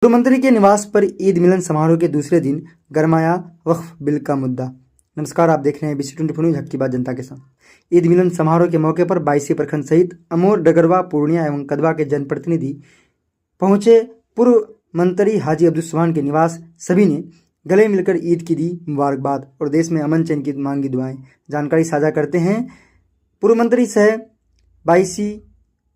पूर्व मंत्री के निवास पर ईद मिलन समारोह के दूसरे दिन गरमाया वक्फ बिल का मुद्दा। नमस्कार, आप देख रहे हैं BC24 न्यूज, हक की बात जनता के साथ। ईद मिलन समारोह के मौके पर 22 प्रखंड सहित अमोर, डगरवा, पूर्णिया एवं कदवा के जनप्रतिनिधि पहुंचे। पूर्व मंत्री हाजी अब्दुल सुभान के निवास सभी ने गले मिलकर ईद की दी मुबारकबाद और देश में अमन चैन की मांगी दुआएं। जानकारी साझा करते हैं पूर्व मंत्री सह 22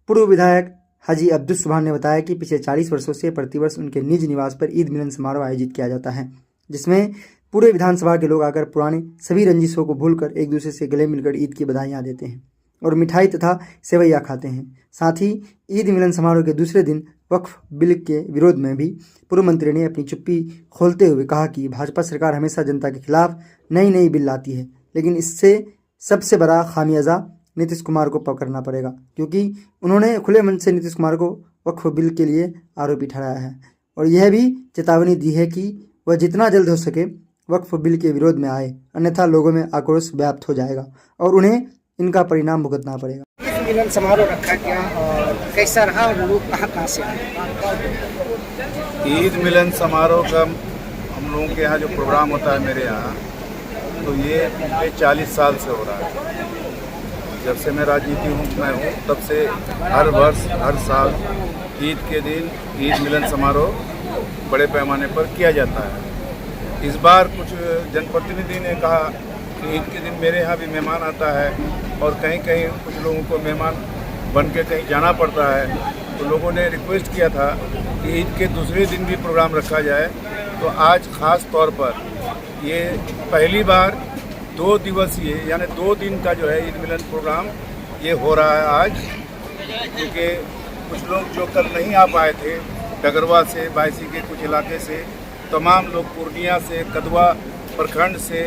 पूर्व विधायक हाजी अब्दुल सुभान ने बताया कि पिछले 40 वर्षों से प्रतिवर्ष उनके निज निवास पर ईद मिलन समारोह आयोजित किया जाता है, जिसमें पूरे विधानसभा के लोग आकर पुराने सभी रंजिशों को भूलकर एक दूसरे से गले मिलकर ईद की बधाइयां देते हैं और मिठाई तथा सेवैया खाते हैं। साथ ही ईद मिलन समारोह के दूसरे दिन वक्फ बिल के विरोध में भी पूर्व मंत्री ने अपनी चुप्पी खोलते हुए कहा कि भाजपा सरकार हमेशा जनता के खिलाफ नई नई बिल लाती है, लेकिन इससे सबसे बड़ा खामियाजा नीतीश कुमार को पकड़ना पड़ेगा, क्योंकि उन्होंने खुले मन से नीतीश कुमार को वक्फ बिल के लिए आरोपी ठहराया है और यह भी चेतावनी दी है कि वह जितना जल्द हो सके वक्फ बिल के विरोध में आए, अन्यथा लोगों में आक्रोश व्याप्त हो जाएगा और उन्हें इनका परिणाम भुगतना पड़ेगा। ईद मिलन समारोह रखा गया और कैसा रहा और लोग कहाँ से आए? ईद मिलन समारोह का हम लोगों के यहाँ जो प्रोग्राम होता है मेरे यहाँ, तो ये पिछले 40 साल से हो रहा है। जब से मैं राजनीति में हूँ तब से हर वर्ष हर साल ईद के दिन ईद मिलन समारोह बड़े पैमाने पर किया जाता है। इस बार कुछ जनप्रतिनिधि ने कहा कि ईद के दिन मेरे यहाँ भी मेहमान आता है और कहीं कहीं कुछ लोगों को मेहमान बन के कहीं जाना पड़ता है, तो लोगों ने रिक्वेस्ट किया था कि ईद के दूसरे दिन भी प्रोग्राम रखा जाए। तो आज ख़ास तौर पर ये पहली बार 2 दिवसीय यानी 2 दिन का जो है ईद मिलन प्रोग्राम ये हो रहा है आज, क्योंकि कुछ लोग जो कल नहीं आ पाए थे डगरवा से, बायसी के कुछ इलाके से, तमाम लोग पूर्णिया से, कदवा प्रखंड से,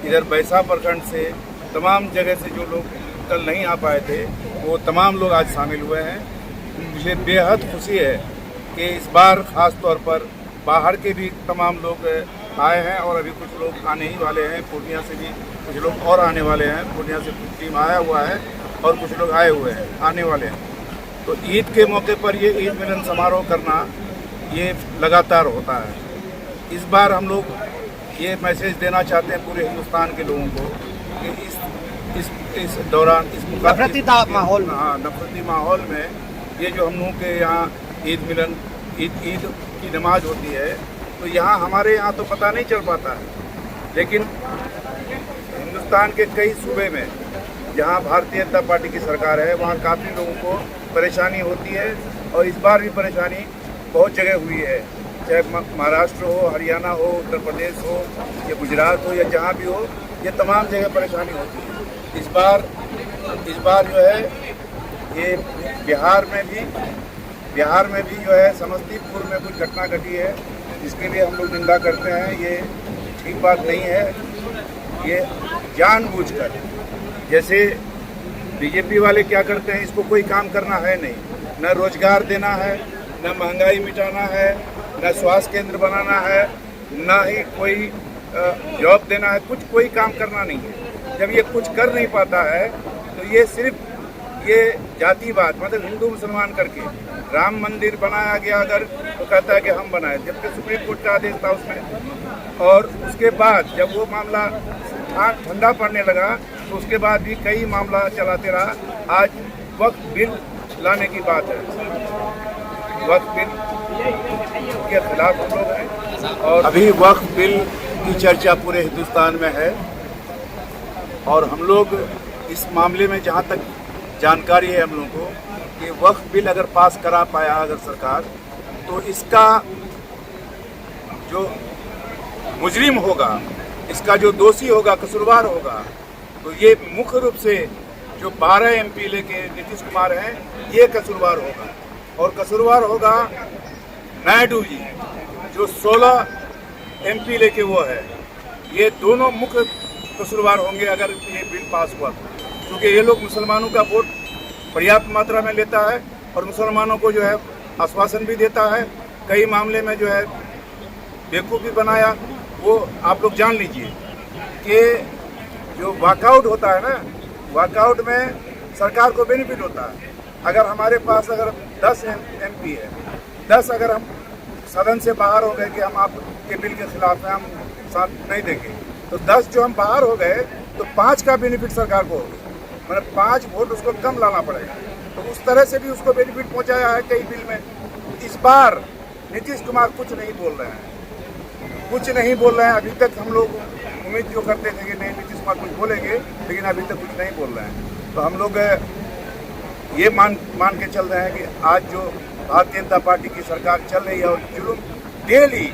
इधर बैसा प्रखंड से, तमाम जगह से जो लोग कल नहीं आ पाए थे वो तमाम लोग आज शामिल हुए हैं। मुझे बेहद खुशी है कि इस बार ख़ास तौर पर बाहर के भी तमाम लोग आए हैं और अभी कुछ लोग आने ही वाले हैं। पूर्णिया से भी कुछ लोग और आने वाले हैं। पूर्णिया से कुछ टीम आया हुआ है और कुछ लोग आए हुए हैं, आने वाले हैं। तो ईद के मौके पर ये ईद मिलन समारोह करना ये लगातार होता है। इस बार हम लोग ये मैसेज देना चाहते हैं पूरे हिंदुस्तान के लोगों को कि इस दौरान इस नफरती माहौल में, नफरती माहौल में ये जो हम लोगों के यहाँ ईद मिलन ईद की नमाज होती है, तो यहाँ हमारे यहाँ तो पता नहीं चल पाता है, लेकिन हिंदुस्तान के कई सूबे में जहाँ भारतीय जनता पार्टी की सरकार है वहाँ काफ़ी लोगों को परेशानी होती है और इस बार भी परेशानी बहुत जगह हुई है, चाहे महाराष्ट्र हो, हरियाणा हो, उत्तर प्रदेश हो या गुजरात हो या जहाँ भी हो, ये तमाम जगह परेशानी होती है। इस बार जो है ये बिहार में भी जो है समस्तीपुर में कुछ घटना घटी है, जिसके लिए हम लोग निंदा करते हैं। ये ठीक बात नहीं है। ये जानबूझकर, जैसे बीजेपी वाले क्या करते हैं, इसको कोई काम करना है नहीं, न रोजगार देना है, न महंगाई मिटाना है, न स्वास्थ्य केंद्र बनाना है, न ही कोई जॉब देना है, कोई काम करना नहीं है। जब ये कुछ कर नहीं पाता है तो ये सिर्फ ये जातिवाद, मतलब हिंदू मुसलमान करके राम मंदिर बनाया गया अगर तो कहता है कि हम बनाए, जबकि सुप्रीम कोर्ट का आदेश था उसमें। और उसके बाद जब वो मामला ठंडा पड़ने लगा तो उसके बाद भी कई मामला चलाते रहा। आज वक्फ बिल लाने की बात है, वक्फ बिल के खिलाफ हम लोग हैं और अभी वक्फ बिल की चर्चा पूरे हिंदुस्तान में है और हम लोग इस मामले में जहाँ तक जानकारी है हम लोगों को कि वक्फ बिल अगर पास करा पाया अगर सरकार, तो इसका जो मुजरिम होगा, इसका जो दोषी होगा, कसूरवार होगा, तो ये मुख्य रूप से जो 12 MP लेके नीतीश कुमार हैं ये कसूरवार होगा और कसूरवार होगा नायडू जी जो 16 MP लेके वो है। ये दोनों मुख्य कसूरवार होंगे अगर ये बिल पास हुआ, क्योंकि ये लोग मुसलमानों का वोट पर्याप्त मात्रा में लेता है और मुसलमानों को जो है आश्वासन भी देता है, कई मामले में जो है बेवकूफ़ भी बनाया। वो आप लोग जान लीजिए कि जो वॉकआउट होता है ना, वॉकआउट में सरकार को बेनिफिट होता है। अगर हमारे पास अगर 10 MP है, 10 अगर हम सदन से बाहर हो गए कि हम आपके बिल के खिलाफ हैं, हम साथ नहीं देंगे, तो 10 जो हम बाहर हो गए तो 5 का बेनिफिट सरकार को होगा, मतलब 5 वोट उसको कम लाना पड़ेगा। तो उस तरह से भी उसको बेनिफिट पहुंचाया है कई बिल में। इस बार नीतीश कुमार कुछ नहीं बोल रहे हैं, कुछ नहीं बोल रहे हैं। अभी तक हम लोग उम्मीद जो करते थे कि नहीं नीतीश कुमार कुछ बोलेंगे, लेकिन अभी तक कुछ नहीं बोल रहे हैं। तो हम लोग ये मान के चल रहे हैं कि आज जो भारतीय जनता पार्टी की सरकार चल रही है और जुल्म डेली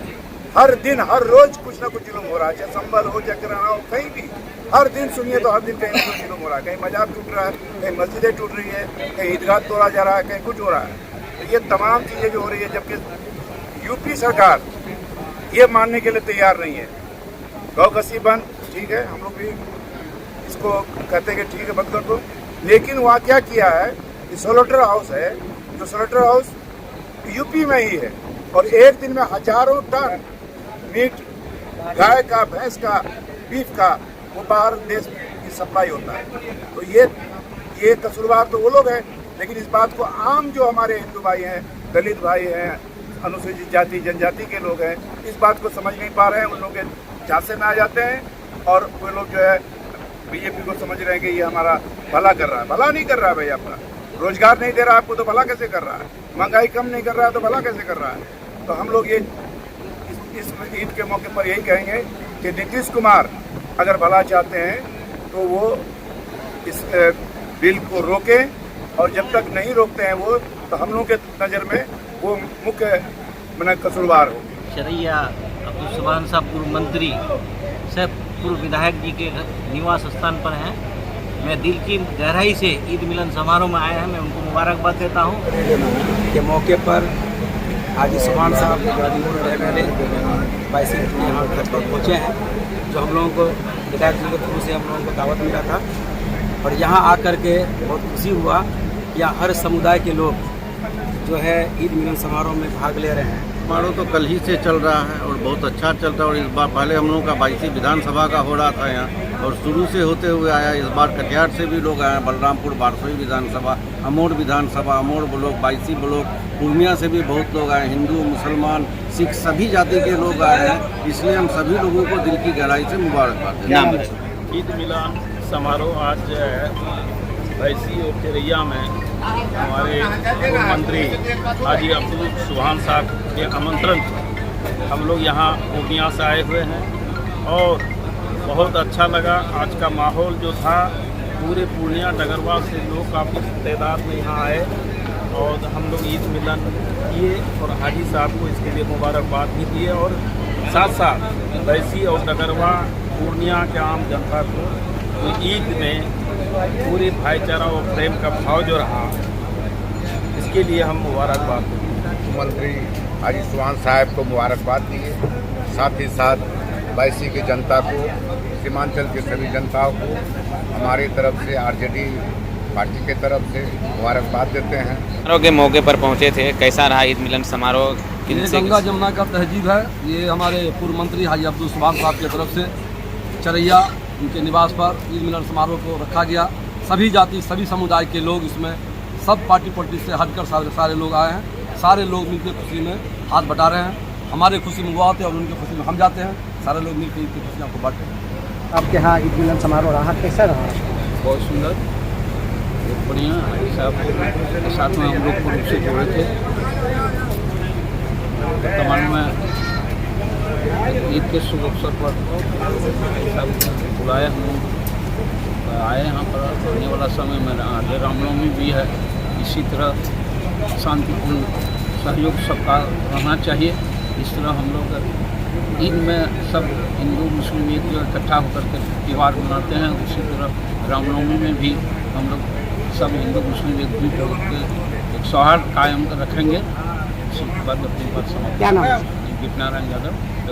हर दिन हर रोज कुछ ना कुछ जुल्म हो रहा है, चाहे संभल हो चाहे किराना हो, कहीं भी हर दिन सुनिए तो हर दिन कहीं ना कुछ जुल्म हो रहा है। कहीं मजाक टूट रहा है, कहीं मस्जिदें टूट रही है, कहीं ईदगाह तोड़ा जा रहा है, कहीं कुछ हो रहा है। तो ये तमाम चीज़ें जो हो रही है, जबकि यूपी सरकार ये मानने के लिए तैयार नहीं है। गौ कसी बंद, ठीक है, हम लोग भी इसको कहते हैं कि ठीक है बंद कर दो, लेकिन वहाँ क्या किया है कि स्लॉटर हाउस है, जो स्लॉटर हाउस यूपी में ही है, और एक दिन में हजारों टन मीट गाय का, भैंस का, बीफ का वो बाहर देश की सप्लाई होता है। तो ये कसूरवार तो वो लोग हैं, लेकिन इस बात को आम जो हमारे हिंदू भाई हैं, दलित भाई हैं, अनुसूचित जाति जनजाति के लोग हैं, इस बात को समझ नहीं पा रहे हैं। उन लोग के झांसे में आ जाते हैं और वो लोग जो है बीजेपी को समझ रहे हैं कि ये हमारा भला कर रहा है। भला नहीं कर रहा है भाई, अपना रोजगार नहीं दे रहा है आपको, तो भला कैसे कर रहा है? महंगाई कम नहीं कर रहा है तो भला कैसे कर रहा है? तो हम लोग ये इस ईद के मौके पर यही कहेंगे कि नीतीश कुमार अगर भला चाहते हैं तो वो इस बिल को रोकें, और जब तक नहीं रोकते हैं वो, तो हम लोगों के नज़र में वो मुख्य कसूरवार हो। चरैया अब्दुल सुभान साहब पूर्व मंत्री से पूर्व विधायक जी के निवास स्थान पर हैं। मैं दिल की गहराई से ईद मिलन समारोह में आया है, मैं उनको मुबारकबाद देता हूँ। के मौके पर हाजी सुभान साहब रहने वाले 22 यहाँ घर पर पहुँचे हैं, जो हम लोगों को विधायक जी के थ्रू से हम लोगों को दावत मिला था, और यहाँ आकर के बहुत खुशी हुआ कि यहाँ हर समुदाय के लोग जो है ईद मिलन समारोह में भाग ले रहे हैं। समारोह तो कल ही से चल रहा है और बहुत अच्छा चल रहा है, और इस बार पहले हम लोगों का 22 विधानसभा का हो रहा था यहाँ, और शुरू से होते हुए आया। इस बार कटिहार से भी लोग आए हैं, बलरामपुर बारसोई विधानसभा, अमोड़ विधानसभा, अमोड़ ब्लॉक, 22 ब्लॉक, पूर्णिया से भी बहुत लोग आए, हिंदू मुसलमान सिख सभी जाति के लोग आए हैं। इसलिए हम सभी लोगों को दिल की गहराई से मुबारकबाद देते हैं। ईद मिलन समारोह आज जो है वैसी और चरैया में हमारे पूर्व मंत्री हाजी अब्दुल सुभान साहब के आमंत्रण हम लोग यहाँ पूर्णिया से आए हुए हैं, और बहुत अच्छा लगा। आज का माहौल जो था, पूरे पूर्णिया डगरवा से लोग काफ़ी तादाद में यहाँ आए, और हम लोग ईद मिलन किए और हाजी साहब को इसके लिए मुबारकबाद भी दिए, और साथ साथ वैसी और डगरवा पूर्णिया के आम जनता को तो ईद में पूरे भाईचारा और प्रेम का भाव जो रहा, इसके लिए हम मुबारकबाद देते। मंत्री हाजी सुभान साहब को मुबारकबाद दिए, साथ ही साथ 22 की जनता को, सीमांचल के सभी जनताओं को हमारी तरफ से, आरजेडी पार्टी के तरफ से मुबारकबाद देते हैं। समारोह के मौके पर पहुंचे थे, कैसा रहा ईद मिलन समारोह? ये गंगा जमुना का तहजीब है। ये हमारे पूर्व मंत्री हाजी अब्दुल सुभान साहब की तरफ से चरैया उनके निवास पर ईद मिलन समारोह को रखा गया। सभी जाति सभी समुदाय के लोग इसमें, सब पार्टी से हटकर सारे लोग आए हैं। सारे लोग मिलकर खुशी में हाथ बटा रहे हैं। हमारे खुशी में वो आते हैं और उनकी खुशी में हम जाते हैं। सारे लोग मिलकर ईद की खुशियाँ को बांटते हैं। आपके यहाँ ईद मिलन समारोह रहा, कैसा रहा? बहुत सुंदर, बहुत बढ़िया। हाजी साहब के साथ में हम लोग पूर्व से जुड़े थे। वर्तमान में ईद के शुभ अवसर पर सब बुलाया, हम आए यहाँ पर। आने वाला समय में आगे रामनवमी भी है, इसी तरह शांतिपूर्ण सहयोग सबका रहना चाहिए। इस तरह हम लोग ईद में सब हिंदू मुस्लिम एक जो इकट्ठा होकर के त्यौहार मनाते हैं, उसी तरह रामनवमी में भी हम लोग सब हिंदू मुस्लिम एकजुट होकर एक सौहार्द कायम रखेंगे। इसी के बाद अपनी बात समाप्त। क्या नाम है? नारायण यादव।